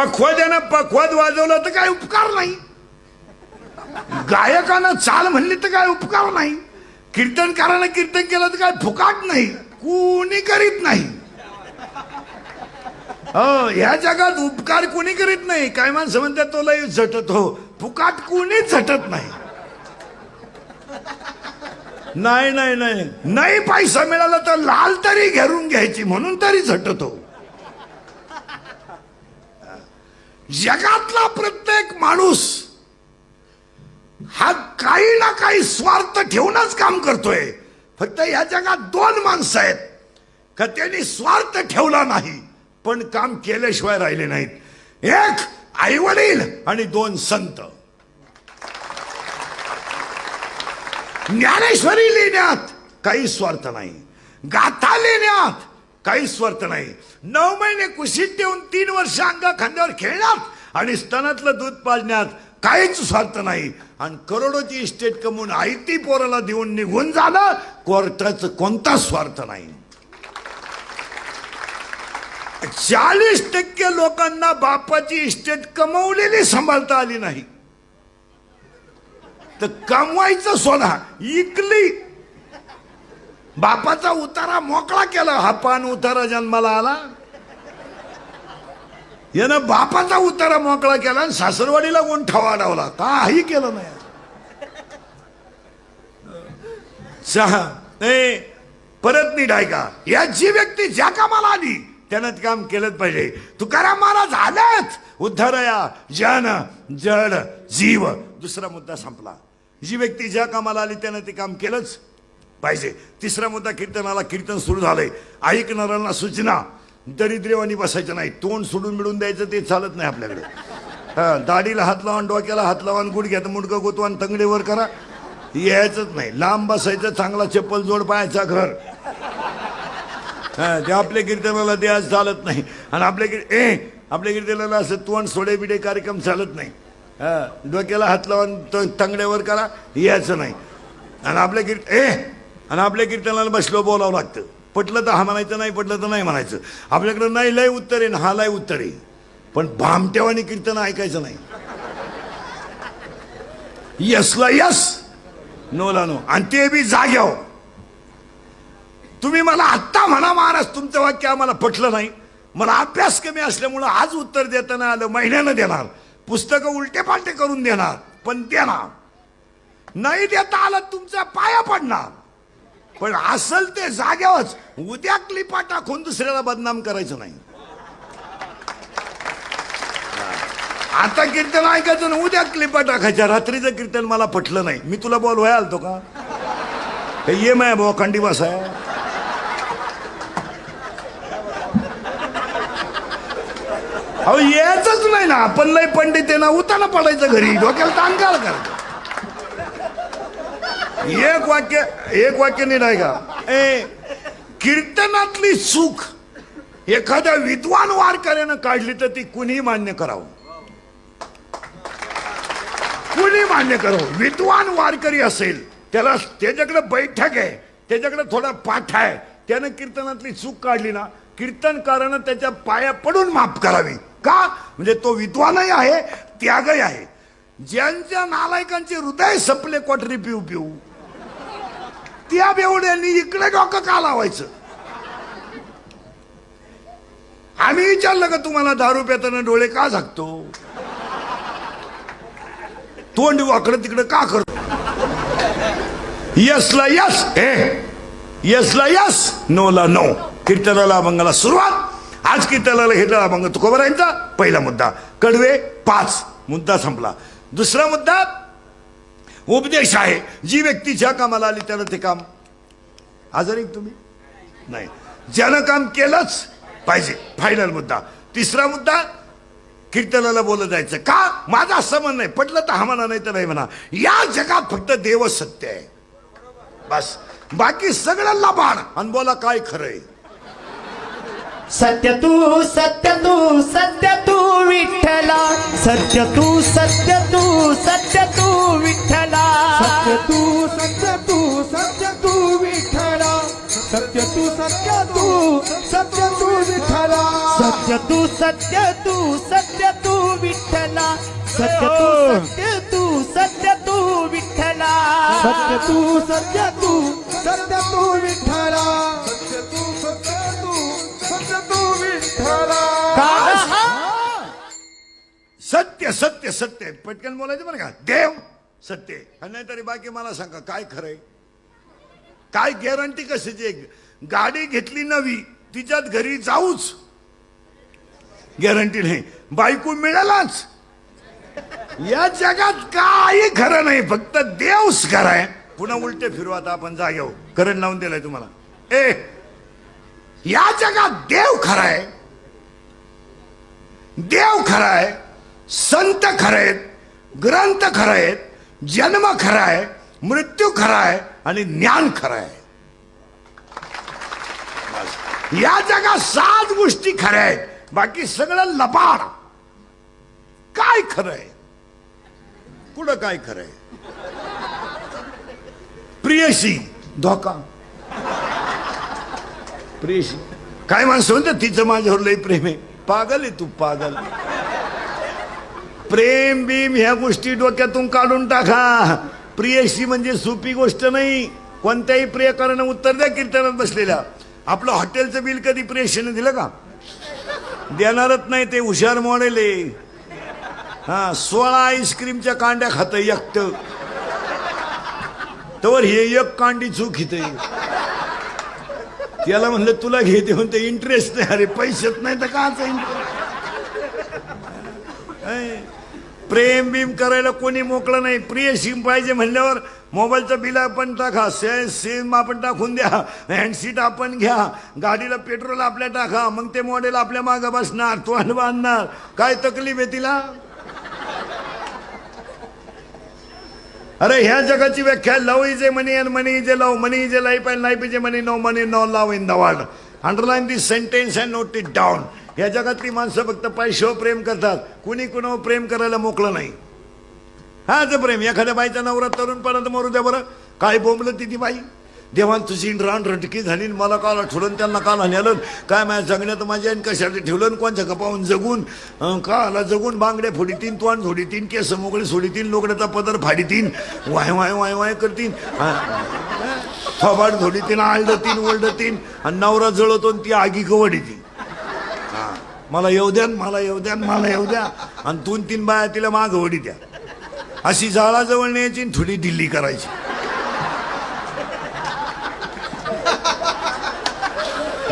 पखवाद्यानं पखवाद वाजवलं तर काय उपकार नाही, गायकानं चाल म्हणली तर काय उपकार नाही, कीर्तनकारानं कीर्तन केलं तर काय फुकाट नाही, कोणी करीत नाही. हो, ह्या जगात उपकार कोणी करीत नाही. काय माणसं म्हणतात तो लय झटत, हो फुकाट कोणी झटत नाही. नाही नाही नाही नाही, पैसा मिळाला तर लाल तरी घेरून घ्यायची म्हणून तरी झटतो. जगातला प्रत्येक माणूस हा काही ना काही स्वार्थ ठेवूनच काम करतोय. फक्त या जगात दोन माणसं आहेत का त्यांनी स्वार्थ ठेवला नाही पण काम केल्याशिवाय राहिले नाहीत. एक आई वडील आणि दोन संत. ज्ञानेश्वरी लिहिण्यात काही स्वार्थ नाही, गाथा लिहिण्यात काही स्वार्थ नाही, 9 महिने कुशीत ठेवून 3 वर्ष अंगा खांद्यावर खेळण्यात आणि स्तनातलं दूध पाजण्यात काहीच स्वार्थ नाही. आणि करोडोची इस्टेट कमवून आयती पोराला देऊन निघून जाणं कोर्टाचा कोणता स्वार्थ नाही. 40% लोकांना बापाची इस्टेट कमवलेली सांभाळता आली नाही तर कमवायचं सोडा इकली. बापाचा उतारा मोकळा केला, हा पान उतारा जन्माला आला. यानं बापाचा उतारा मोकळा केला आणि सासरवाडीला गोंठा वाढवला, काही केलं नाही. परत नीट ऐका, या जी व्यक्ती ज्या कामाला आली त्यानं ते काम केलंच पाहिजे. तुकाराम महाराज आलेच, उद्धारया जन जड जीव. दुसरा मुद्दा संपला. जी व्यक्ती ज्या कामाला आली त्यानं ते काम केलंच पाहिजे. तिसरा मुद्दा कीर्तनाला. कीर्तन सुरू झालंय, ऐकणाऱ्यांना सूचना, दरिद्रेवानी बसायचं नाही, तोंड सोडून मिळून द्यायचं ते चालत नाही आपल्याकडे. दाढीला हात लावा, डोक्याला हात लावा, गुडघ्यात मुडकं गोतवा, तंगडेवर करा, यायचंच नाही. लांब बसायचं, चांगला चप्पल जोड पायाचा घर. ते आपल्या कीर्तनाला द्यायचं चालत नाही. आणि आपल्या कीर्तनाला असं तोंड सोडे बिडे कार्यक्रम चालत नाही. डोक्याला हात लावून तंगड्यावर करा, यायचं नाही. आणि आपल्या कीर्तनाला बसलो बोलावं लागतं. पटलं तर हा म्हणायचं, नाही पटलं तर नाही म्हणायचं. आपल्याकडे नाही लय उत्तर आहे ना, हा लय उत्तर आहे, पण भामटेवानी कीर्तन ऐकायचं नाही. यसला यस, नोला नो. आणि ते बी जाग्यावर. तुम्ही मला आत्ता म्हणा महाराज तुमचं वाक्य आम्हाला पटलं नाही, मला अभ्यास कमी असल्यामुळं आज उत्तर देताना आलं, महिन्यानं देणार, पुस्तकं उलटे पालटे करून देणार, पण देणार. नाही देता आलं तुमच्या पाया पडणार. पण असल ते जाग्यावरच. उद्या क्लिपा टाकून दुसऱ्याला बदनाम करायचं नाही. आता कीर्तन ऐकायचं ना, उद्या क्लिपा टाकायच्या. रात्रीचं कीर्तन मला पटलं नाही, मी तुला बोलवाय आलतो का? ये माय भाऊ खंडी बस आहे. अहो यायचंच नाही ना, आपण लय पंडित आहे ना, उताना पडायचं घरी, डोक्याला ताण काय करायचं. एक वाक्य नीट आहे का? कीर्तनातली चूक एखाद्या विद्वान वारकऱ्यानं काढली तर ती कुणी मान्य करावं, कुणी मान्य करावं. विद्वान वारकरी असेल, त्याला त्याच्याकडे बैठक आहे, त्याच्याकडे थोडा पाठ आहे, त्यानं कीर्तनातली चूक काढली ना, कीर्तनकारानं त्याच्या पाया पडून माफ करावी. का? म्हणजे तो विद्वानही आहे, त्यागही आहे. ज्यांच्या नालायकांचे हृदय सपले क्वाटरी पिऊ पिऊ, त्या बेवड्यांनी इकडे डोकं का लावायचं? आम्ही विचारलं का तुम्हाला, दारू पिताना डोळे का झाकतो, तोंड वाकडं तिकडं का करतो? यसला यस, यसला यस, नोला नो. कीर्तनाला अभंगाला सुरुवात. आज कीर्तनाला घेतला अभंग तुकोबारायांचा. पहिला मुद्दा कडवे 5, मुद्दा संपला. दुसरा मुद्दा उपदेश आहे. जी व्यक्ती ज्या कामाला आली त्यानं ते काम. आजारी तुम्ही नाही, ज्यानं काम केलंच पाहिजे. फायनल मुद्दा. तिसरा मुद्दा कीर्तनाला बोलत जायचं. का? माझं असं म्हणणं नाही, पटलं तर हा म्हणा, नाही तर नाही म्हणा. या जगात फक्त देवच सत्य आहे, बस. बाकी सगळं लबाड. आणि बोला काय खरंय. सत्य तू सत्य तू सत्य तू विठ्ठला, सत्य तू सत्य तू सत्य तू विठ्ठला, सत्य तू सत्य तू सत्य तू विठ्ठला, सत्य तू सत्य तू सत्य तू विठ्ठला सत्य तू सत्य तू सत्य तू विठ्ठला सत्य तू सत्य तू विठ्ठला सत्य तू सत्य तू सत्य तू विठ्ठला सत्य तू सत्य तू सत्य तू विठ्ठला सत्य सत्य सत्य पटकन बोलायचं बरं का देव सत्य आणि नाहीतरी बाकी मला सांगा काय खरंय काय गॅरंटी कशाची गाडी घेतली नवी तिच्यात घरी जाऊच गॅरंटी नाही बायको मिळालाच या जगात काही खरं नाही फक्त देवच खरं आहे पुन्हा उलटे फिरू आता आपण जागेवर करंट लावून दिलाय तुम्हाला या जगात देव खरा आहे देव खरा आहे संत खरे आहेत ग्रंथ खरे आहेत जन्म खरा आहे मृत्यू खरा आहे आणि ज्ञान खरं आहे या जगात 7 गोष्टी खऱ्या आहेत बाकी सगळं लबाड काय खरंय पुढं काय खरंय प्रियशी धोका प्रियशी काय माणसं म्हणतात तिचं माझ्यावर लय प्रेम आहे पागल आहे तू पागल प्रेम बीम ह्या गोष्टी डोक्यातून काढून टाका प्रियशी म्हणजे सोपी गोष्ट नाही कोणत्याही प्रियकरानं उत्तर द्या कीर्तनात बसलेल्या आपलं हॉटेलचं बिल कधी प्रियशीने दिलं का देणारच नाही ते हुशार मॉडेल आहे हा 16 आईस्क्रीमच्या कांड्या खात एकट तर हे एक कांडी चूक हित त्याला म्हणलं तुला घेते म्हणते इंटरेस्ट नाही अरे पैसेच नाही तर काच प्रेम बीम करायला कोणी मोकळं नाही प्रियशी पाहिजे म्हणल्यावर मोबाईलचं बिल आपण टाका सिम आपण टाकून द्या हँडसीट आपण घ्या गाडीला पेट्रोल आपल्या टाका मग ते मॉडेल आपल्या मागं बसणार तोंड बांधणार काय तकलीफ आहे तिला अरे ह्या जगाची व्याख्या love is a money and money is a love money is a life and life is a money no money no love in the world underline this sentence and note it down या जगातली माणसं फक्त पैशावर प्रेम करतात कुणी कुणावर प्रेम करायला मोकळं नाही हा ते प्रेम एखाद्या बाईचा नवरा तरुणपणात मरू द्या बरं काय बोंबलं ती बाई देवान तुझी रान रटकी झाली मला काल ठेवलं त्यांना काल नेलं काय माझ्या जगण्यात माझ्या कशासाठी ठेवलं कोणत्या कपावून जगून काला जगून बांगड्या फोडीतीन तोंड फोडीतीन केस मोकळे सोडीतीन लोकड्याचा पदर फाडीतीन वाय वाय वाय वाय करतीन थोबाड धोडीतीन आळडतीन ओलडतीन आणि नवरा जळवतो ती आगी कवडीती मला येऊ द्या मला येऊ द्या मला येऊ द्या आणि 2-3 बाया तिला माग वडी द्या अशी जाळाजवळ न्यायची थोडी दिल्ली करायची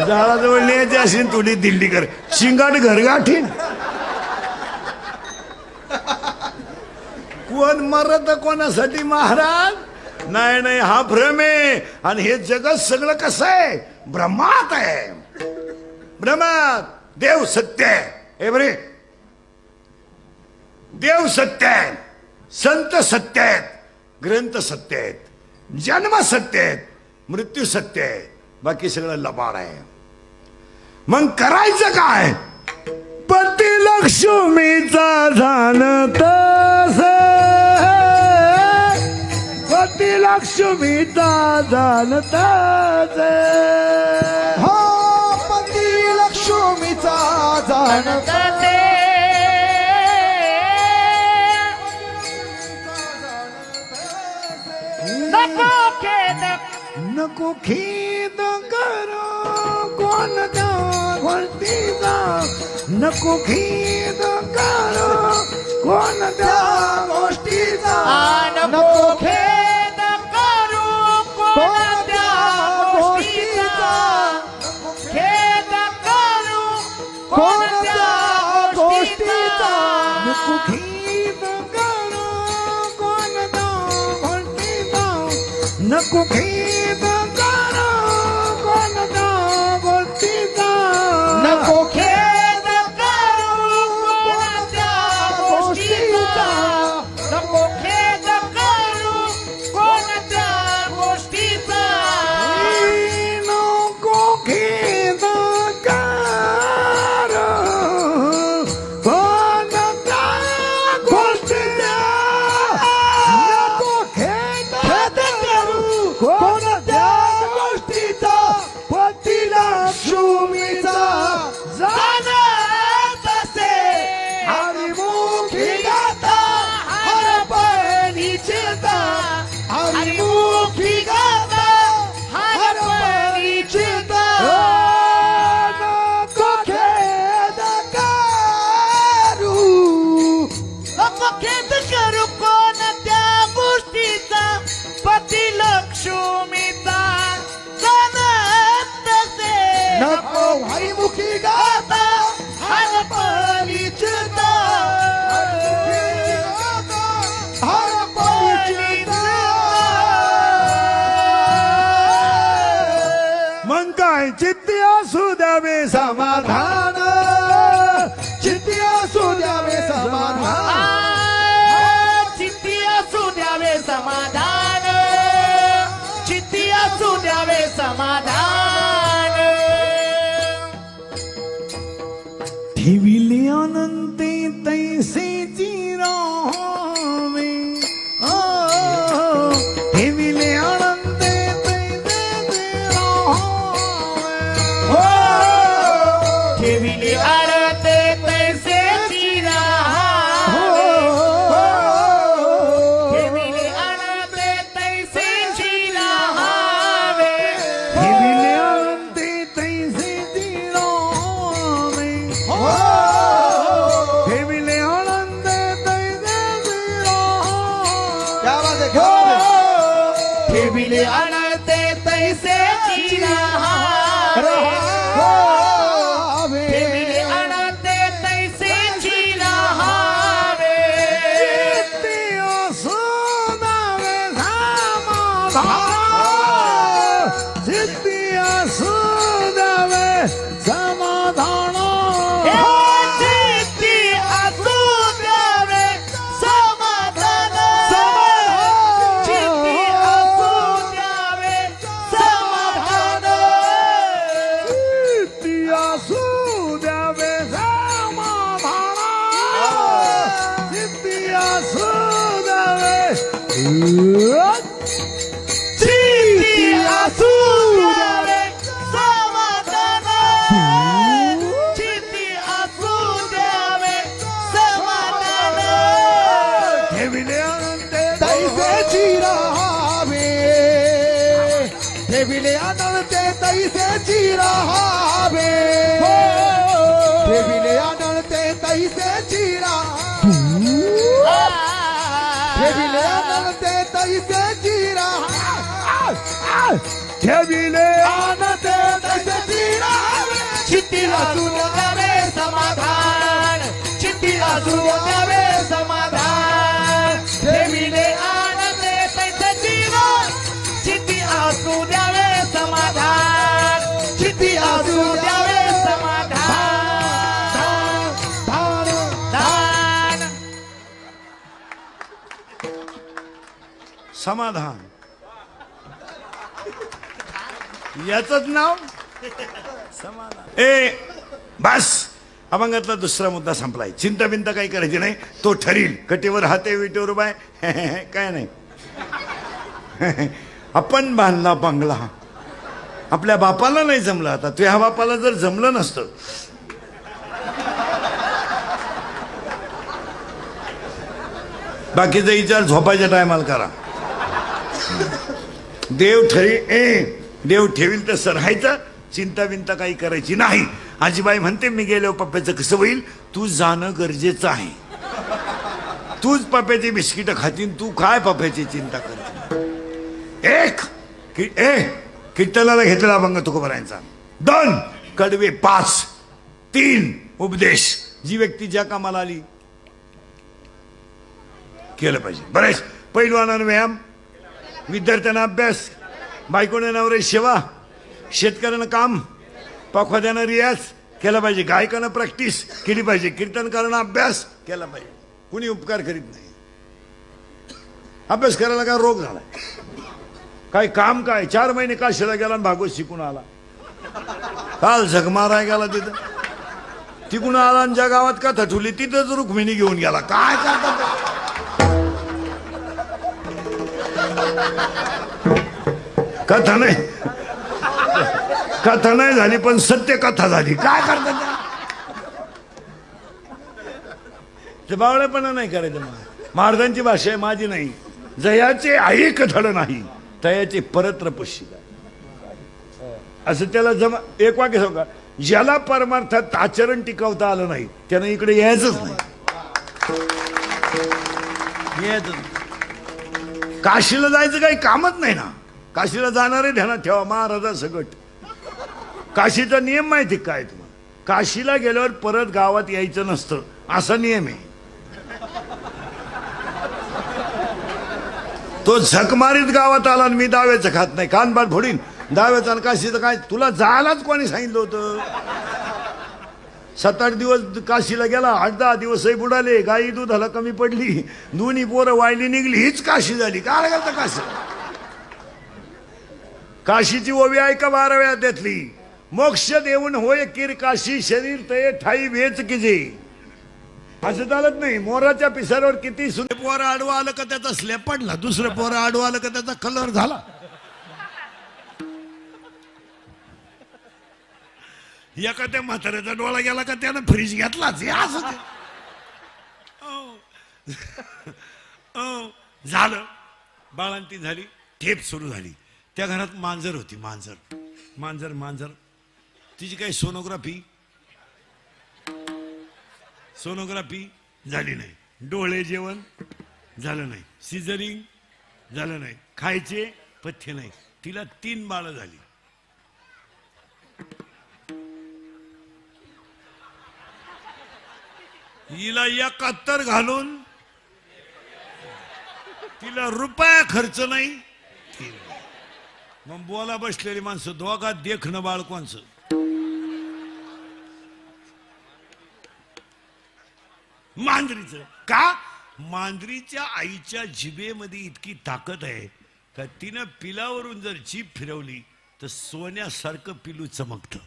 जाळाजवळ न्यायची अशी थोडी दिल्ली कर शिंगाट घरगाठी कोण मरत कोणासाठी महाराज नाही नाही हा भ्रम आहे आणि हे जगत सगळं कसं आहे ब्रह्मात आहे ब्रह्मात देव सत्य आहे बरे देव सत्य आहे संत सत्य आहेत ग्रंथ सत्य आहेत जन्म सत्य आहेत मृत्यू सत्य आहे बाकी सगळं लबाड आहे मग करायचं काय पती लक्ष्मीचा जाणत पती लक्ष्मीचा जाणत हो पती लक्ष्मीचा जाणत नको खेद करो कोण त्या गोष्टीचा नको खेद करो कोण त्या गोष्टीचा नको खेद करू कोणत्या गोष्टीचा खेद करू कोणत्या गोष्टीचा नको खेद करो कोणत्या गोष्टीचा नको खेद करो कोणत्या गोष्टीचा नको खेद करू कोणत्या गोष्टीचा नको खेद करू कोणत्या गोष्टीचा नको खेद करो कोणत्या गोष्टीचा नको खेद करू कोणत्या गोष्टीचा भाई मुखी गाता हर पलीच हर पलीच मग काय चित्ती असू द्यावे समाधान, चित्ती असू द्यावे समाधान, चित्ती असू द्यावे समाधान, चित्ती असू द्यावे समाधान. ठेविले अनंते तैसेची राहावे, ठेविले अनंते तैसेची राहावे, ठेविले आरते तैसे चिराहावे, ठेविले आरते तैसे चिराहावे, ठेविले अनंते तैसेची राहावे, ठेविले अनंते तैसेची राहावे, ठेविले आरते तैसे चिराहावे, ठेविले आरते तैसे चिराहावे. सिद्धी असू द्यावे समाधान, चित्ती असू द्यावे समाधान, चित्ती असू द्यावे समाधान, सिद्धी असू द्यावे समाधान, सिद्धी असू द्यावे, चित्ती असू द्यावे समाधान, चित्ती असू द्यावे समाधान. ठेविले अनंते तैसेची राहावे, ठेविले अनंते तैसेची राहावे, ठेविले अनंते तैसेची राहावे, ठेविले अनंते तैसेची राहावे, ठेविले अनंते तैसेची राहावे, चित्ती असू द्यावे समाधान, चित्ती असू द्यावे समाधान, ठेविले आनंदे तैसे चित्ती असू द्यावे समाधान, चित्ती असू द्यावे समाधान. दान समाधान याच नाव समाधान. ए बस अभंगातला दुसरा मुद्दा संपलाय. चिंता बिंता काही करायची नाही, तो ठरील. कटेवर हाते विटेवर बाय काय नाही. आपण बांधला बंगला, आपल्या बापाला नाही जमलं. आता तुझ्या बापाला जर जमलं नसतं बाकीचा विचार झोपायच्या टायमाला करा. देव ठेवील तर राहायचं, चिंता बिंता काही करायची नाही. आजीबाई म्हणते मी गेलो पप्प्याचं कसं होईल, तू जाणं गरजेचं आहे. तूच पप्प्याची बिस्किट खातीन, तू काय पप्प्याची चिंता करते. कीर्तनाला घेतला अभंग तुकोबारायांचा. 2 कडवे, 5 3 उपदेश. जी व्यक्ती ज्या कामाला आली केलं पाहिजे. बरेच पैलवानानं व्यायाम, विद्यार्थ्यांना अभ्यास, बायकोने नवरे सेवा, शेतकऱ्यानं काम, पखवाद्यानं रियाज केला पाहिजे, गायकानं प्रॅक्टिस केली पाहिजे, कीर्तनकारानं अभ्यास केला पाहिजे. कुणी उपकार करीत नाही. अभ्यास करायला काय रोग झालाय, काय काम काय. 4 महिने काशीला गेला आणि भागवत शिकून आला. काल झग माराय गेला तिथं, तिकून आला आणि ज्या गावात कथा ठुली तिथंच रुक्मिणी घेऊन गेला. काय करतात कथा नाही झाली पण सत्य कथा झाली. काय करतात ते बावळेपणा नाही करायचं. महाराजांची भाषा आहे, माझी नाही. जयाचे ऐक धड नाही तयाचे परत्र पुष्य. असं त्याला एक वाक्य सांगा, ज्याला परमार्थात आचरण टिकवता आलं नाही त्यानं इकडे यायचंच नाही. काशीला जायचं काही कामच नाही ना. काशीला जाणारे ध्यानात ठेवा, महाराजा सगट काशीचा नियम माहिती काय तुम्हाला? काशीला गेल्यावर परत गावात यायचं नसतं, असा नियम आहे. तो झक मारीत गावात आला आणि मी दाव्याचं खात नाही, कानपाट फोडीन. दाव्याचं आणि काशीचं काय? तुला जायलाच कोणी सांगितलं होतं? 7-8 दिवस काशीला गेला, 8-10 दिवसही बुडाले, गाई दुधाला कमी पडली, दोन्ही पोरं वायली निघली, हीच काशी झाली. काय घालतं काशी? काशीची ओवी ऐका 12व्या अध्यायातली. मोक्ष देऊन होय किर काशी, शरीर ते ठाई वेच किजे. असं चालत नाही. मोराच्या पिसाऱ्यावर किती सुंदर पोरं आडवा आलं का त्याचा स्लॅब पडला, दुसरं पोरं आडवा आलं का त्याचा कलर झाला. एखाद्या म्हाताऱ्याचा डोळा गेला का त्यानं फ्रीज घेतलाच. हे असं ते. झालं, बाळंती झाली, ठेप सुरू झाली. त्या घरात मांजर होती. मांजर तिची काही सोनोग्राफी झाली नाही, डोळे जेवण झालं नाही, सिझरिंग झालं नाही, खायचे पथ्य नाही. तिला 3 बाळं झाली. हिला 71 घालून तिला रुपया खर्च नाही. मग बोला बसलेली माणसं, दोघात देखणं बाळ कोणचं? मांजरीचं. का? मांजरीच्या आईच्या जिभेमध्ये इतकी ताकद आहे का तिनं पिलावरून जर जीभ फिरवली तर सोन्यासारखं पिलू चमकतं.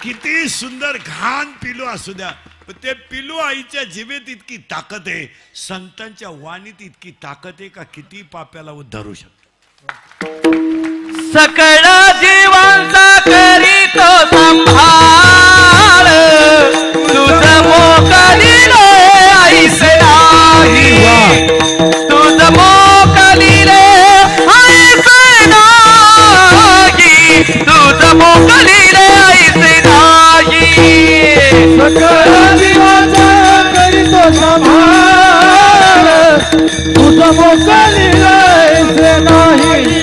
किती सुंदर घाण पिलू असू द्या, पण ते पिलू आईच्या जिभेत इतकी ताकद आहे, संतांच्या वाणीत इतकी ताकद आहे का किती पाप्याला उद्धारू शकतो. सकळ जीवांचा करीतो संभाळ, तुझ मोकलीले ऐसे नाही, तुझ मोकलीले ऐसे नाही, तुझ मोकलीले ऐसे नाही. सकळ जीवांचा करीतो संभाळ, तुझ मोकलीले ऐसे नाही,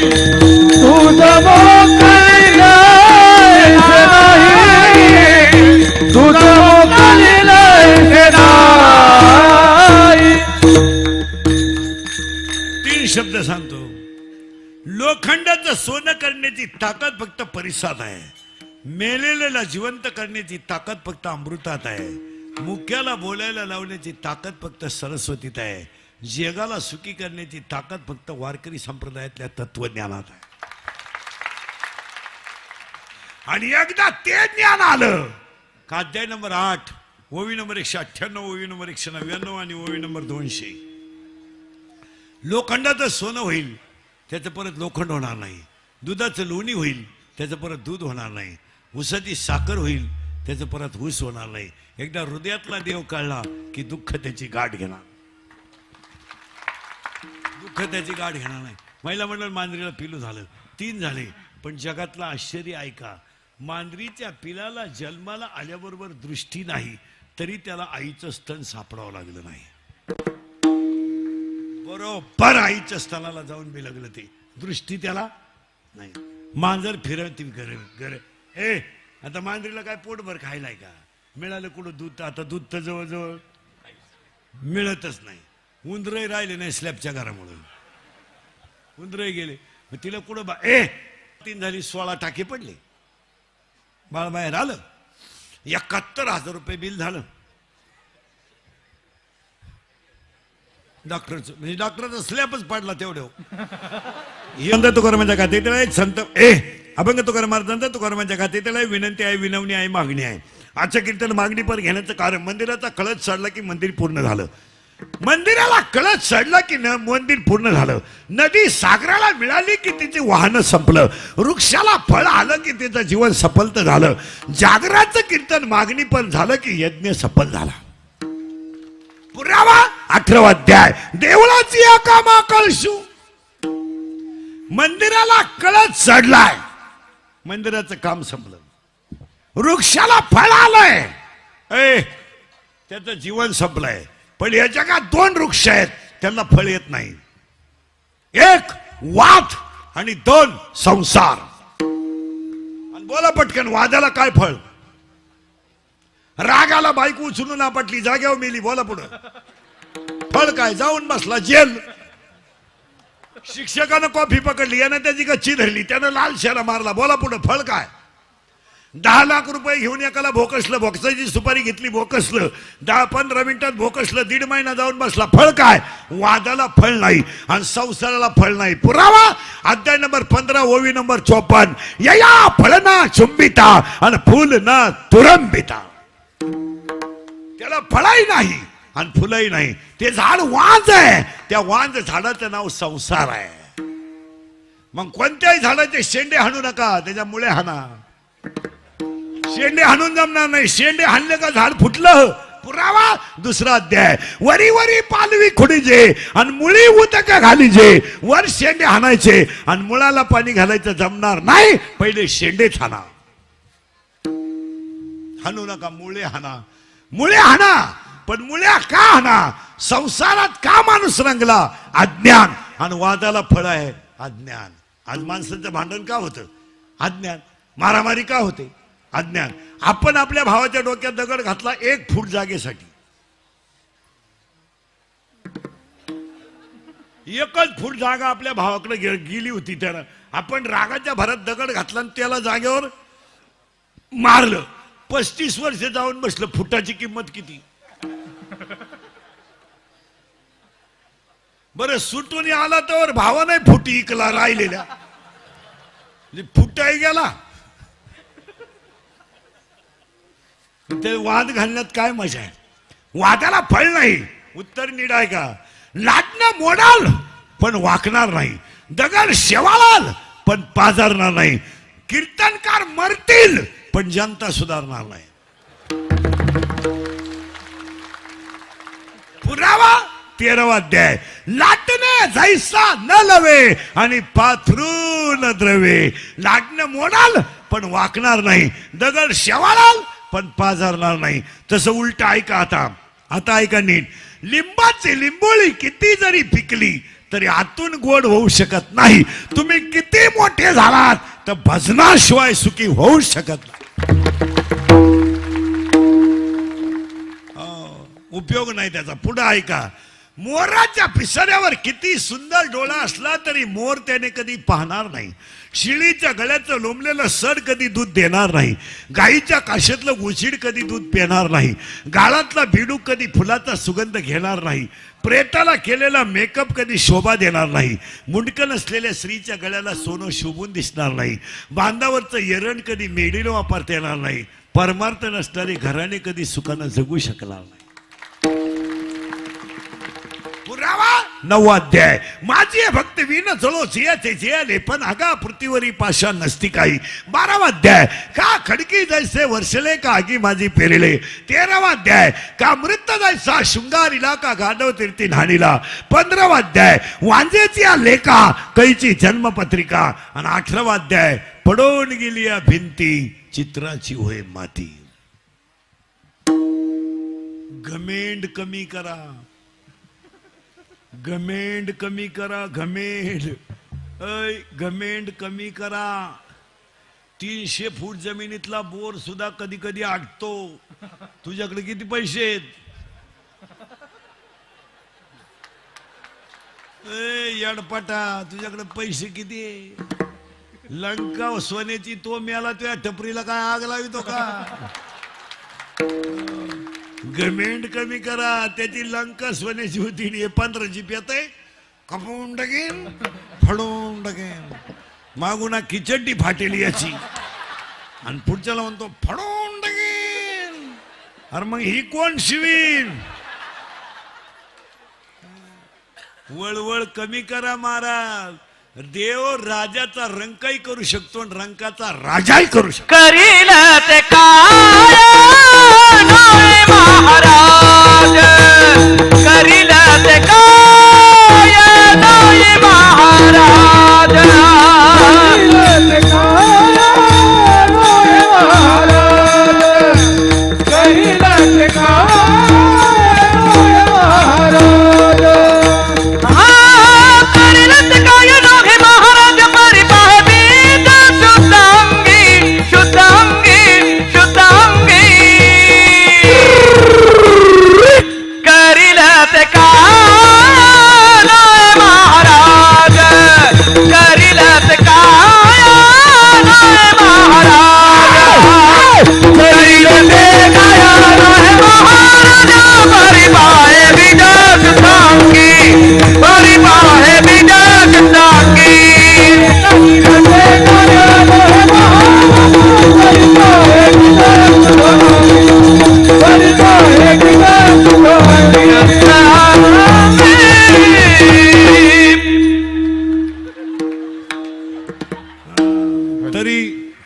तुझं मोकलीला ऐसे नाही, तुझं मोकलीला ऐसे नाही. 3 शब्द सांगतो. लोखंडाचं सोनं करण्याची ताकद फक्त परिसात आहे, मेलेल्याला जिवंत करण्याची ताकद फक्त अमृतात आहे, मुक्याला बोलायला लावण्याची ताकद फक्त सरस्वतीत आहे, जगाला सुखी करण्याची ताकद फक्त वारकरी संप्रदायातल्या तत्वज्ञानात आहे. आणि एकदा ते ज्ञान आलं का अध्याय नंबर 8, ओवी नंबर 198, ओवी नंबर 199 आणि ओवी नंबर 200, लोखंडाचं सोनं होईल, त्याचं परत लोखंड होणार नाही. दुधाचं लोणी होईल, त्याचं परत दूध होणार नाही. ऊसाची साखर होईल, त्याचं परत ऊस होणार नाही. एकदा हृदयातला देव कळला की दुःख त्याची गाठ घेणार नाही. महिला मंडळ मांजरीला पिलू झालं, 3 झाले. पण जगातला आश्चर्य ऐका, मांजरीच्या पिलाला जन्माला आल्याबरोबर दृष्टी नाही, तरी त्याला आईचं स्तन सापडावं लागलं नाही. बरोबर आईच्या स्तनाला जाऊन बिलगलं ते, दृष्टी त्याला नाही. मांजर फिरवती घर. आता मांजरीला काय पोटभर खायलाय का? मिळालं कुठं दूध? आता दूध तर जवळजवळ मिळतच नाही. उंदरही राहिले नाही स्लॅबच्या घरामुळे, उंदरही गेले. मग तिला कुठं 3 झाली, 16 टाके पडले. बाळ बाहेर आलं, 71,000 रुपये बिल झालं डॉक्टरचं. म्हणजे डॉक्टरचा स्लॅबच पडला तेवढं. संत तुकारामांच्या खाते त्याला एक संत अभंग तुकाराम महाराजांचा तुकारामांच्या खाते त्याला विनंती आहे, विनवणी आहे, मागणी आहे. आजच्या कीर्तन मागणी पर घेण्याचं कारण, मंदिराचा कळस चढला की मंदिर पूर्ण झालं. मंदिराला कळस चढला की मंदिर पूर्ण झालं. नदी सागराला मिळाली की तिचे वाहन संपलं. वृक्षाला फळ आलं की त्याचं जीवन सफल तर झालं. जागराचं कीर्तन मागणी पण झालं की यज्ञ सफल झाला. पुरावा 18वा अध्याय. देवळाची एकामा कळशू. मंदिराला कळस चढलाय, मंदिराचं काम संपलं. वृक्षाला फळ आलंय, त्याचं जीवन संपलंय. पण या जगात 2 वृक्ष आहेत, त्यांना फळ येत नाही. 1 वात आणि 2 संसार. आणि बोला पटकन, वादाला काय फळ? रागाला बायको उचलून आपटली, जाग्यावर मेली, बोला पुढं. फळ काय? जाऊन बसला जेल. शिक्षकानं कॉफी पकडली, यानं त्याची गच्ची धरली, त्यानं लाल शेरा मारला, बोला पुढं. फळ काय? 10 लाख रुपये घेऊन एकाला भोकसलं, भोकसाची सुपारी घेतली, भोकसलं, 10-15 मिनिटात भोकसलं, 1.5 महिना जाऊन बसला. फळ काय? वादाला फळ नाही आणि संसाराला फळ नाही. पुरावा अध्याय नंबर 15 ओवी नंबर 54. यया फळना चुंबिता आणि फुल ना तुरंबिता. त्याला फळही नाही आणि फुलही नाही. ते झाड वांज आहे, त्या वांज झाडाचं नाव संसार आहे. मग कोणत्याही झाडाचे शेंडे हाणू नका, त्याच्या मुळे हाणा. शेंडे हाणून जमणार नाही. शेंडे हाणले का झाड फुटलं. पुरावा 2 अध्याय. वरी वरी पालवी खुडीजे आणि मुळी उतक घालीजे. वर शेंडे हाणायचे आणि मुळाला पाणी घालायचं जमणार नाही, पहिले शेंडेच हाणा. हाणू नका, मुळे हाणा. मुळे हाणा, पण मुळ्या का हाणा? संसारात का माणूस रंगला? अज्ञान. आणि वादाला फळ आहे अज्ञान. आज माणसाचं भांडण का होतं? अज्ञान. मारामारी का होते? अज्ञान. आपण आपल्या भावाच्या डोक्यात दगड घातला 1 फूट जागेसाठी. 1च फूट जागा आपल्या भावाकडे गेली होती. त्यानं आपण रागाच्या भरात दगड घातला आणि त्याला जागेवर मारलं. 35 वर्ष जाऊन बसलं. फुटाची किंमत किती? बरं, सुटून आला तर भावाने फुटी इकला राहिलेल्या. फुटाही गेला. ते वाद घालण्यात काय मजा आहे? वादाला फळ नाही. उत्तर नीट आहे का? लाटणं मोडाल पण वाकणार नाही. दगड शेवाळाल पण पाजारणार नाही. कीर्तनकार मरतील पण जनता सुधारणार नाही. पुरावा 13वा अध्याय. लाटणे जैसा न लवे आणि पाथरून द्रवे. लाटणं मोडाल पण वाकणार नाही. दगड शेवाळाल पण पाजारणार नाही. तसं उलट ऐका. आता ऐका नीट. लिंबाची लिंबोळी किती जरी पिकली तरी आतून गोड होऊ शकत नाही. तुम्ही किती मोठे झालात तर भजनाशिवाय सुखी होऊ शकत नाही. उपयोग नाही त्याचा. पुढे ऐका. मोराच्या पिसाऱ्यावर किती सुंदर डोळा असला तरी मोर त्याने कधी पाहणार नाही. शिळीच्या गळ्याचं लोंबलेलं सड कधी दूध देणार नाही. गाईच्या काशेतलं उशीड कधी दूध पिणार नाही. गाळातला बिडूक कधी फुलाचा सुगंध घेणार नाही. प्रेताला केलेला मेकअप कधी शोभा देणार नाही. मुंडकं नसलेल्या स्त्रीच्या गळ्याला सोनं शोभून दिसणार नाही. बांधावरचं येरण कधी मेडीनं वापरता येणार नाही. परमार्थ नसणारे घराणे कधी सुखानं जगू शकणार नाही. पुरावा 9वा अध्याय. माझी भक्त विन चलो जियाचे जियाले पण आगा पृथ्वीवरी पाशा नसती काही. 12वा अध्याय. का खडकी जैसे वर्षले का आगी माझी पेरेले. 13वा अध्याय. का मृत जैसा शृंगारीला का गाढव तीर्थी न्हाणीला. 15वा अध्याय. वांजेची लेखा कैची जन्मपत्रिका. आणि 18वा अध्याय. पडून गेली या भिंती चित्राची होय माती. घमेंड कमी करा. घमेंड कमी करा. घमेंड कमी करा. 300 फूट जमिनीतला बोर सुद्धा कधी कधी आटतो. तुझ्याकडे किती पैसे आहेत? यडपटा, तुझ्याकडे पैसे किती? लंका सोन्याची तो मेला तुझ्या टपरीला काय आग लावितो का? घमेंड कमी करा. त्याची लंका सोन्याची होती. 15 जीप येत आहे. कपून टाकेन, फडून टाकेन. मागून खिचडी फाटेली याची आणि पुढच्याला म्हणतो फडून टाकेन. अरे मग ही कोण शिवीन? वळवळ कमी करा महाराज. देव राजाचा रंकाही करू शकतो आणि रंकाचा राजाही करू शकतो. करील ते काय महाराज. करील ते काय महाराज.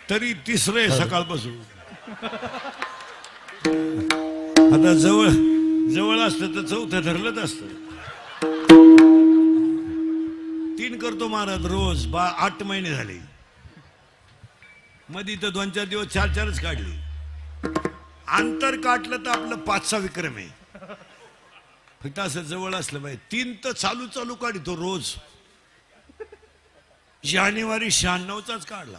तरी तिसरं आहे सकाळपासून. आता जवळ जवळ असतं तर चौथं धरलंच असतं. 3 करतो महाराज रोज 8 महिने झाले. मध्ये तर 2-4 दिवस 4-4च काढले. अंतर काढलं तर आपलं 5सा विक्रम आहे. फक्त असं जवळ असलं पाहिजे. 3 तर चालू चालू काढतो रोज. जानेवारी 96चाच काढला.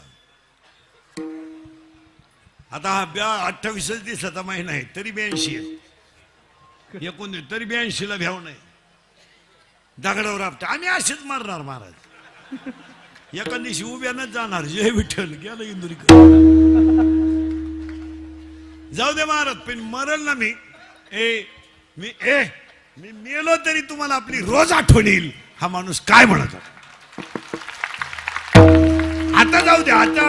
आता हा 28 दिवसाचा महिना आहे तरी 82 आहे. 19 तरी 82ला भ्याव नाही. दगडावर आपटा आम्ही असेच मारणार महाराज. एका दिवशी उभ्यानच जाणार. जय विठ्ठल गेला इंदुरीकर. जाऊ दे महाराज पण मरल ना मी. मी मेलो तरी तुम्हाला आपली रोज आठवण येईल. हा माणूस काय म्हणत होता. आता जाऊ दे. आता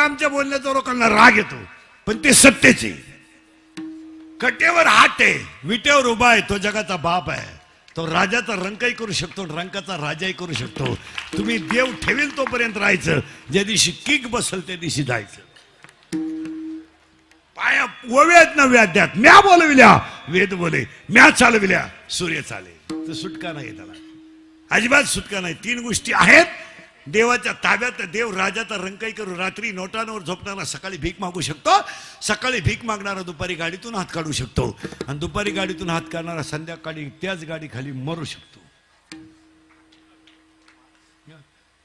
आमच्या बोलण्याचा लोकांना राग येतो पण ते सत्तेचे. कटेवर हात आहे विटेवर उभा आहे तो जगाचा बाप आहे. तो राजाचा रंकही करू शकतो रंकाचा राजाही करू शकतो. तुम्ही देव ठेवेल तोपर्यंत राहायचं. ज्या दिवशी किक बसल त्या दिवशी जायचं. पाया ओव्यात न व्याद्यात म्या बोलविल्या वेद बोले म्या चालविल्या सूर्य चाले. तर सुटका नाही त्याला अजिबात सुटका नाही. 3 गोष्टी आहेत देवाच्या ताब्यात. देव राजाचा रंकाई करू. रात्री नोटांवर झोपणारा सकाळी भीक मागू शकतो. सकाळी भीक मागणारा दुपारी गाडीतून हात काढू शकतो. आणि दुपारी गाडीतून हात काढणारा संध्याकाळी त्याच गाडी खाली मरू शकतो.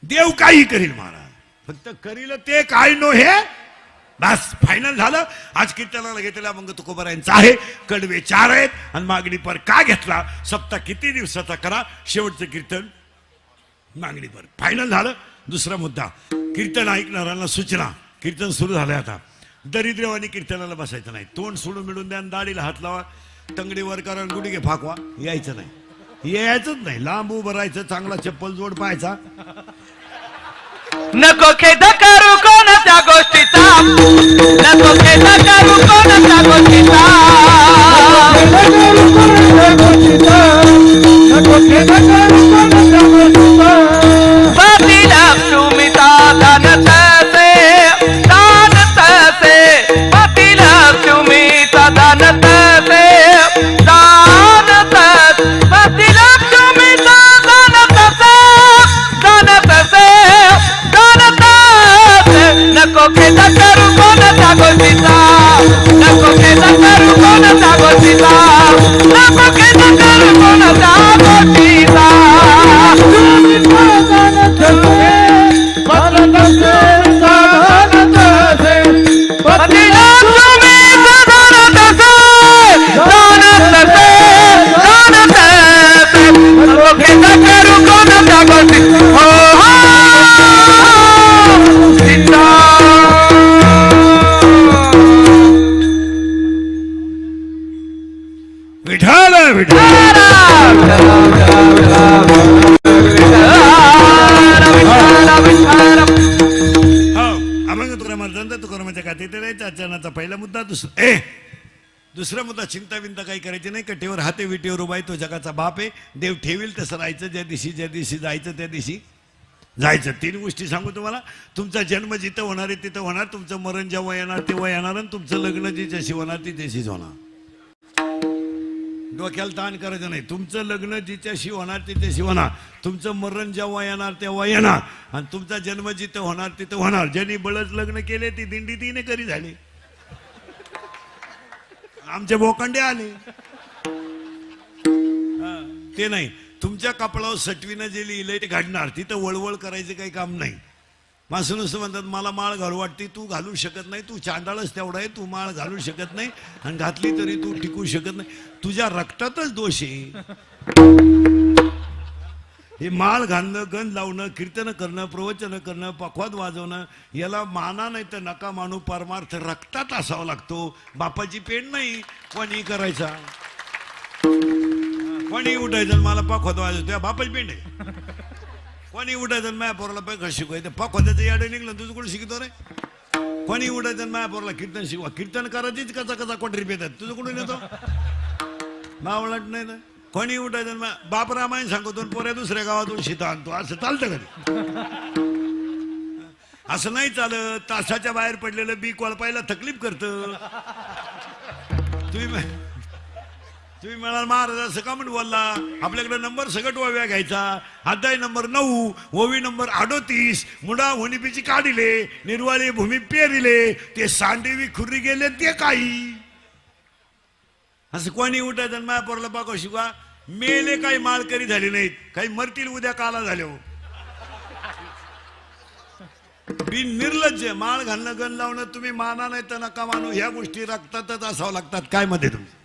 देव काही करील महाराज. फक्त करील ते काय नो हे बस फायनल झालं. आज कीर्तनाला घेतलेला मग तुकोबारायांचा आहे. कडवे 4 आहेत आणि मागणी पर का घेतला. सप्ताह किती दिवसाचा करा. शेवटचं कीर्तन मागणी पर फायनल झालं. दुसरा मुद्दा कीर्तन ऐकणाऱ्यांना सूचना. कीर्तन सुरू झालंय आता. दरिद्रवानी कीर्तनाला बसायचं नाही. तोंड सोडून मिळून द्या. दाढीला हात लावा. तंगडी वर करा. गुडघे फाकवा. यायचं नाही. यायचंच नाही. लांब उभं राहायचं. चांगला चप्पल जोड पाहायचा. नको खेद करू कोणत्या गोष्टीचा. नको खेद करू कोणत्या गोष्टीचा. पतीला सुमिता दान तसे दान तसे. पतीला सुमिता दान तसे दान तसे. पतीला सुमिता दान तसे दान तसे दान तसे. नको खेद करू कोणत्या गोष्टीचा. नको खेद करू कोणत्या गोष्टीचा. नको खेद करू कोणत्या गोष्टीचा. विठाल विठाल अभंग तुकारामाच्या कातेत आचरणाचा पहिला मुद्दा. दुसरा मुद्दा चिंता विंता काही करायची नाही. कटेवर हाते विटेवर उभा आहे तो जगाचा बाप आहे. देव ठेवील तसं राहायचं. ज्या दिवशी जायचं त्या दिवशी जायचं. 3 गोष्टी सांगू तुम्हाला. तुमचा जन्म जिथं होणार आहे तिथं होणार. तुमचं मरण जेव्हा येणार तेव्हा येणार. आणि तुमचं लग्न जिच्याशी होणार तिच्याशीच होणार. डोक्याला ताण करायचं नाही. तुमचं लग्न जिच्याशी होणार तिच्याशी होणार. तुमचं मरण जेव्हा येणार तेव्हा येणार. आणि तुमचा जन्म जिथं होणार तिथं होणार. ज्यांनी बळच लग्न केले ती दिंडी 3 करी झाली. आमचे बोकांडे आले. ते नाही. तुमच्या कपडावर सटवीनं जे लिहिलंय ते घडणार. तिथं वळवळ करायचं काही काम नाही. माणसं नुसतं म्हणतात मला माळ घालू वाटते. तू घालू शकत नाही. तू चांडाळच तेवढा आहे. तू माळ घालू शकत नाही. आणि घातली तरी तू टिकू शकत नाही. तुझ्या रक्तातच दोष आहे. हे माळ घालणं गंध लावणं कीर्तन करणं प्रवचन करणं पखवाद वाजवणं याला माना नाही तर नका मानू. परमार्थ रक्तात असावा लागतो. बापाची पेंड नाही. कोणी करायचा कोणी उठायचं मला पखवाद वाजवतो. त्या बापाची पेंड आहे. कोणी उठायचं माया पोराला पैका शिकवायचं. पखवाद्याचं याडे निघलं तुझं कोणी शिकतो रे. कोणी उठायचं माया पोराला कीर्तन शिकवा. कीर्तन करायचीच कसा कसा कोटरी पेतात. तुझं कुठून येतो मावळट नाही ना. कोणी उठायचं बाप रामायण सांगतो. पोऱ्या दुसऱ्या गावातून शिता आणतो. असं चालतं कधी. असं नाही चालत. तासाच्या बाहेर पडलेलं बी कोळपायला तकलीफ करतं. तुम्ही म्हणाल महाराज असं का म्हणून बोलला. आपल्याकडे नंबर सगट ओव्या घ्यायचा. अध्याय नंबर 9, ओवी नंबर 38. मुडा होणीपीची काढिले, निर्वाळी भूमी पेरिले, ते सांडेवी खुर्री गेले ते काही. असं कोणी उठायचं आणि माया पोरला बाको शिकवा. मेले काही माळकरी झाले नाहीत, काही मरतील उद्या काला झाले. हो बिन निर्लज्ज माळ घालणं गण लावणं. तुम्ही माना नाही तर नका मानू. ह्या गोष्टी रक्तातच असावं लागतात. काय मध्ये तुम्ही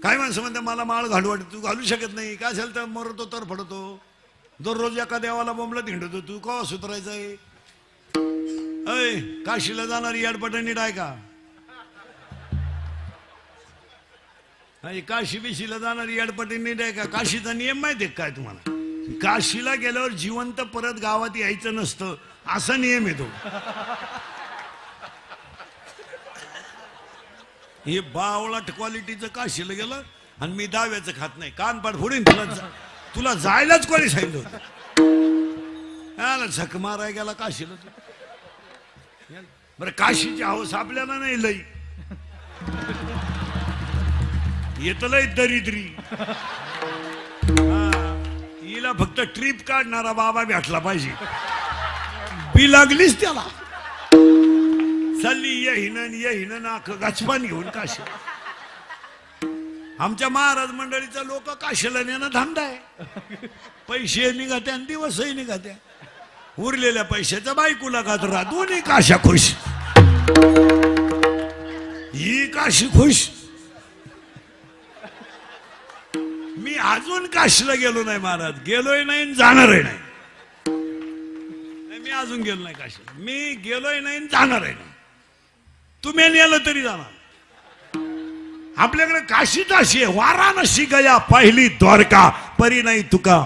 काय माणसं म्हणते मला माळ घालू वाटत. तू घालू शकत नाही. काय असेल तर मरतो तर पडतो. दररोज एका देवाला बोंबला धिंडतो. तू का सुधरायचंय. अय काशीला जाणारी याडपटानी डाय का. काशी बिशीला जाणारी याडपटानी डाय का. काशीचा नियम माहितीये काय तुम्हाला. काशीला गेल्यावर जिवंत परत गावात यायचं नसतं असा नियम येतो. हे बावळाट क्वालिटीचं काशीला गेलं आणि मी दाव्याचं खात नाही. कानपाट फोडीन तुला जायलाच कोणी सांगितलं होतं. झक माराय गेला काशीला. बरं काशीची हौस आपल्याला नाही लई. येत लय दरिद्री. हिला फक्त ट्रिप काढणारा बाबा भेटला पाहिजे. बी लागलीच त्याला. चालली येईन नाक गचपान घेऊन काशी. आमच्या महाराज मंडळीचा लोक काशीला नेणं धंदा आहे. पैसे निघत्या आणि दिवसही निघत्या. उरलेल्या पैशाच्या बायकोला गाजरा. दोन्ही काशा खुश. ही काशी खुश. मी अजून काशीला गेलो नाही महाराज. गेलोय नाही जाणारही नाही. मी अजून गेलो नाही काशीला. मी गेलोय नाही जाणारही नाही. तुम्ही नेलं तरी जाणार. आपल्याकडे काशी ताशी आहे. वाराणसी गया पहिली द्वारका परी नाही तुका.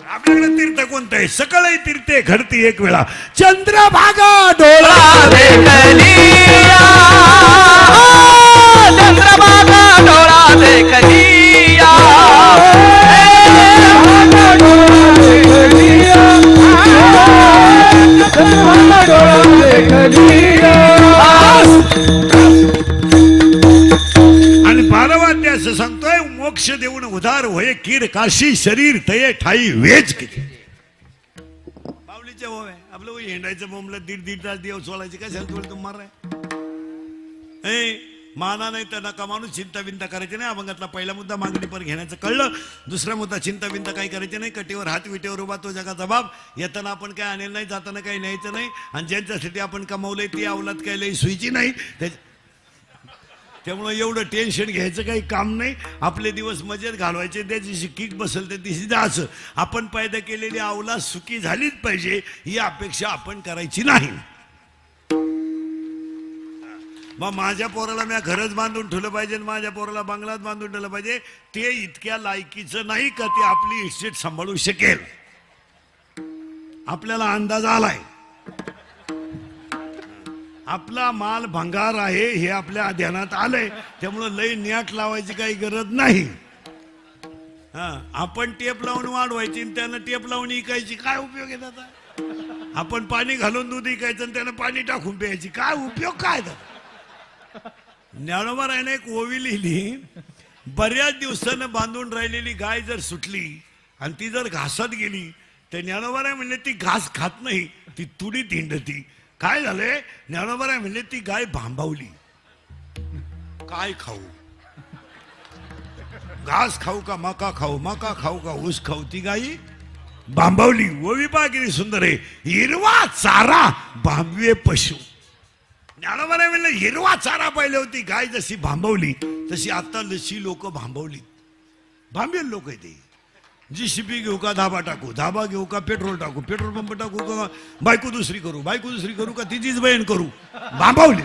आपल्याकडे तीर्थ कोणतं आहे. सकळही तीर्थे घडती एक वेळा. चंद्रभागा डोळा देखलिया, चंद्रभागा डोळा देखलिया. आणि 12वा अध्याय असं सांगतोय मोक्ष देऊन उधार होय कीर काशी शरीर तये ठाई वेच किती. बावलीचे हो आपलं हिंडायचं बोंबलं दीड तास देव सोडायचे. काय झालं तुला माराय. माना नाही तर नका माणूस. चिंता बिंता करायची नाही. अभंगातला पहिला मुद्दा मागणी पर घेण्याचं कळलं. दुसरा मुद्दा चिंता बिंता काही करायची नाही. कटीवर हात विटेवर उभा तो जगाचा बाप. येताना आपण काय आणेल नाही, जाताना काही न्यायचं नाही. आणि ज्यांच्यासाठी आपण कमावलंय ती अवलाद काय लई सुईची नाही. त्यामुळे एवढं टेन्शन घ्यायचं काही काम नाही. आपले दिवस मजेत घालवायचे. त्या दिवशी किक बसेल त्या दिवशी जायचं. आपण पैदा केलेली अवलाद सुखी झालीच पाहिजे ही अपेक्षा आपण करायची नाही. मग माझ्या पोराला मी घरच बांधून ठेवलं पाहिजे, माझ्या पोराला बंगलात बांधून ठेवलं पाहिजे. ते इतक्या लायकीचं नाही का ते आपली इस्टेट सांभाळू शकेल. आपल्याला अंदाज आलाय. आपला माल भंगार आहे हे आपल्या ध्यानात आलंय. त्यामुळं लई न्याट लावायची काही गरज नाही. आपण टेप लावून वाढवायची आणि त्यानं टेप लावून इकायची. काय उपयोग आहे त्याचा. आपण पाणी घालून दूध इकायचं आणि त्यानं पाणी टाकून प्यायची. काय उपयोग काय त्याचा. ज्ञानोबारायने एक ओवी लिहिली. बऱ्याच दिवसानं बांधून राहिलेली गाय जर सुटली आणि ती जर घासात गेली तर ज्ञानोबाराय म्हणले ती घास खात नाही, ती तुडीत हिंडती. काय झालंय. ज्ञानोबाराय म्हणले ती गाय भांबावली. काय खाऊ. घास खाऊ का मका खाऊ, मका खाऊ का ऊस खाऊ. ती गाई भांबावली. ओवी पहा किती सुंदर आहे. हिरवा चारा भांबवे पशु. ज्ञानोबाराय म्हणलं हिरवा चारा पाहिली होती गाय जशी भांबवली तशी आता लशी लोक भांबवली. भांबेल लोक आहे ते. जीसीबी घेऊ का धाबा टाकू, धाबा घेऊ का पेट्रोल टाकू, पेट्रोल पंप टाकू का बायको दुसरी करू, बायको दुसरी करू का तिचीच बहीण करू. भांबवली.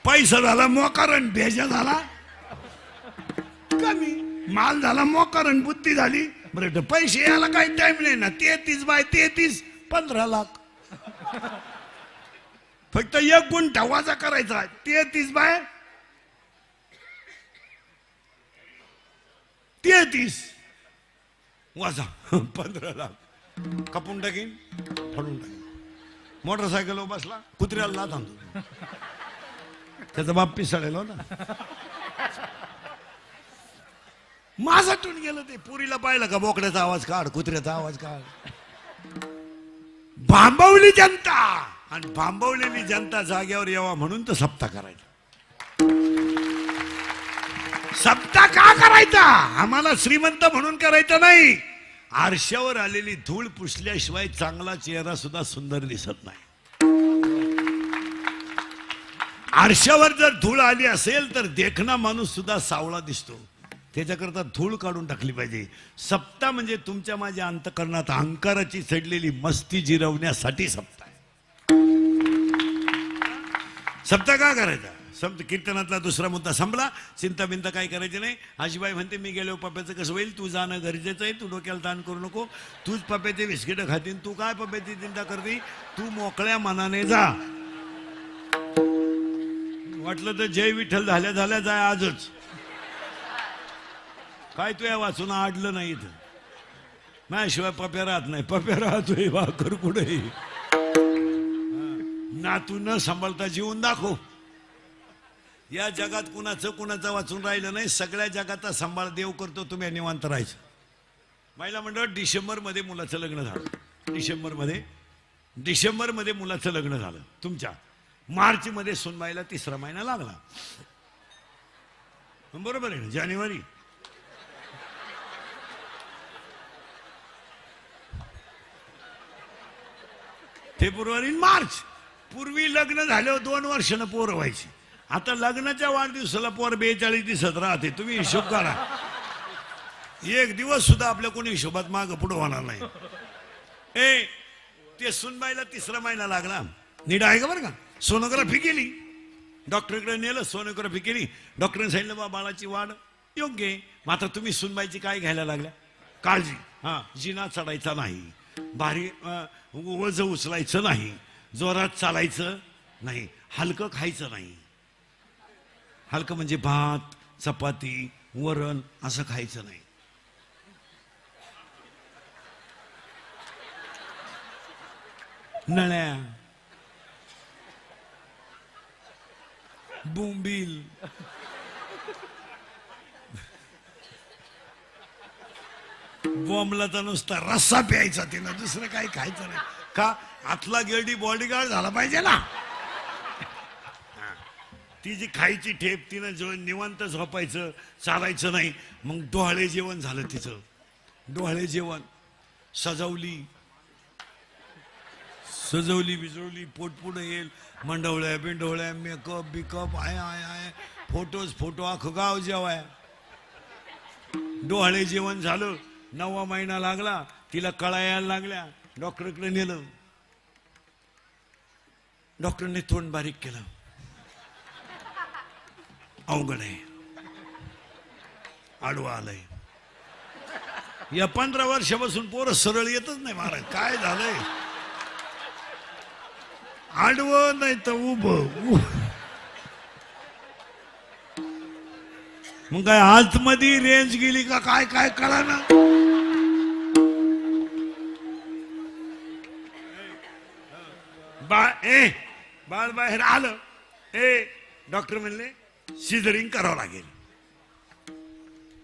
पैसा झाला मोकारण, भेजा झाला कमी, माल झाला मोकारण, बुद्धी झाली. बरं पैसे यायला काही टाइम नाही ना. 33 बाय 33 15 लाख. फक्त एक गुंठा वाजा करायचा. 33 बाय 33 वाजा 15 लाख कापून टाकीन फाडून टाकीन. मोटरसायकलवर बसला कुत्र्याला लाथ आणतो. त्याचा बाप पिसाळेल होता. माझाटून गेलं ते. पुरीला पाहिलं का बोकड्याचा आवाज काढ, कुत्र्याचा आवाज काढ. भांबवली जनता आणि भांबवलेली जनता जाग्यावर यावा म्हणून तर सप्ताह करायचा. सप्ताह का करायचा? आम्हाला श्रीमंत म्हणून करायचं नाही. आरशावर आलेली धूळ पुसल्याशिवाय चांगला चेहरा सुद्धा सुंदर दिसत नाही. आरशावर जर धूळ आली असेल तर देखणा माणूस सुद्धा सावळा दिसतो. त्याच्याकरता धूळ काढून टाकली पाहिजे. सप्ताह म्हणजे तुमच्या माझ्या अंतकरणात अहंकाराची चढलेली मस्ती जिरवण्यासाठी सप्ताह आहे. सप्ताह का करायचा? कीर्तनातला दुसरा मुद्दा संपला. चिंता बिंता काय करायची नाही. आजीबाई म्हणते मी गेलो पप्प्याचं कसं होईल, तू जाणं गरजेचं आहे. तू डोक्याला ताण करू नको. तूच पप्प्याचे बिस्किटं खातीन. तू काय पप्प्याची चिंता करते? तू मोकळ्या मनाने जा. वाटलं तर जय विठ्ठल झाल्या झाल्या जाय आजच. काय तू या वाचून आडलं नाही इथं. माझ्याशिवाय पप्या राहत नाही. पप्या राहतोय वाकर कुठे ना. तू न सांभाळता जीवन दाखव. या जगात कुणाचं वाचून राहिलं नाही. सगळ्या जगाचा सांभाळ देव करतो. तुम्ही निवांत राहायचं. महिला मंडळ डिसेंबरमध्ये मुलाचं लग्न झालं. डिसेंबरमध्ये मुलाचं लग्न झालं. तुमच्या मार्चमध्ये सुनबाईला 3रा महिना लागला. बरोबर आहे ना? जानेवारी फेब्रुवारी मार्च. पूर्वी लग्न झाल्यावर 2 वर्षानं पोरं व्हायची. आता लग्नाच्या वाढदिवसाला पोर 42 दिवसात राहते. तुम्ही हिशोब करा. एक दिवस सुद्धा आपल्या कोणी हिशोबात मागं पुढं होणार नाही. ते सुनबाईला 3रा महिना लागला. नीट आहे का बरं का? सोनोग्राफी केली. डॉक्टरकडे नेलं. सोनोग्राफी केली. डॉक्टरने सांगितलं बा बाळाची वाढ योग्य आहे. मात्र तुम्ही सुनबाईची काय घ्यायला लागल्या? काळजी. जिना चढायचा नाही. भारी वज उचलायचं नाही. जोरात चालायचं नाही. हलकं खायचं नाही. हलकं म्हणजे भात चपाती वरण असं खायचं नाही. नळ्या बोंबील बॉम्बला तर नुसता रस्सा प्यायचा. तिला दुसरं काही खायचं नाही. का? आतला गेरडी बॉडीगार्ड झाला पाहिजे ना. ती जी खायची ठेप तिनं जो निवांत झोपायचं, चालायचं नाही. मग डोहाळे जेवण झालं तिचं. डोहाळे जेवण सजवली बिजवली. पोट पुढे येईल. मंडवळ्या बिंडवळ्या मेकअप बिकअप आय फोटो अख्खं गाव जेवाय. डोहाळे जेवण झालं. 9वा महिना लागला. तिला कळा यायला लागल्या. डॉक्टरकडे नेलं. डॉक्टरने तोंड बारीक केलं. अवघड आहे. आडवा आलंय. या 15 वर्षापासून पोरं सरळ येतच नाही महाराज. काय झालंय? आडवं नाही तर उभं. मग काय आतमध्ये रेंज गेली का काय काय कळा ना. बाळ बाहेर आलं. डॉक्टर म्हणले सिझरिंग करावं लागेल.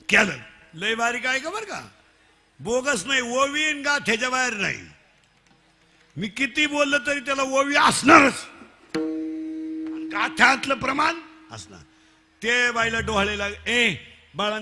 केलं. लय बारीक आहे का बरं का? बोगस नाही. ओवीन गा त्याच्या बाहेर नाही. मी किती बोललं तरी त्याला ओवी असणारच. गाठ्यातलं प्रमाण असणार. ते बाईला डोहाळे लाग. बाळा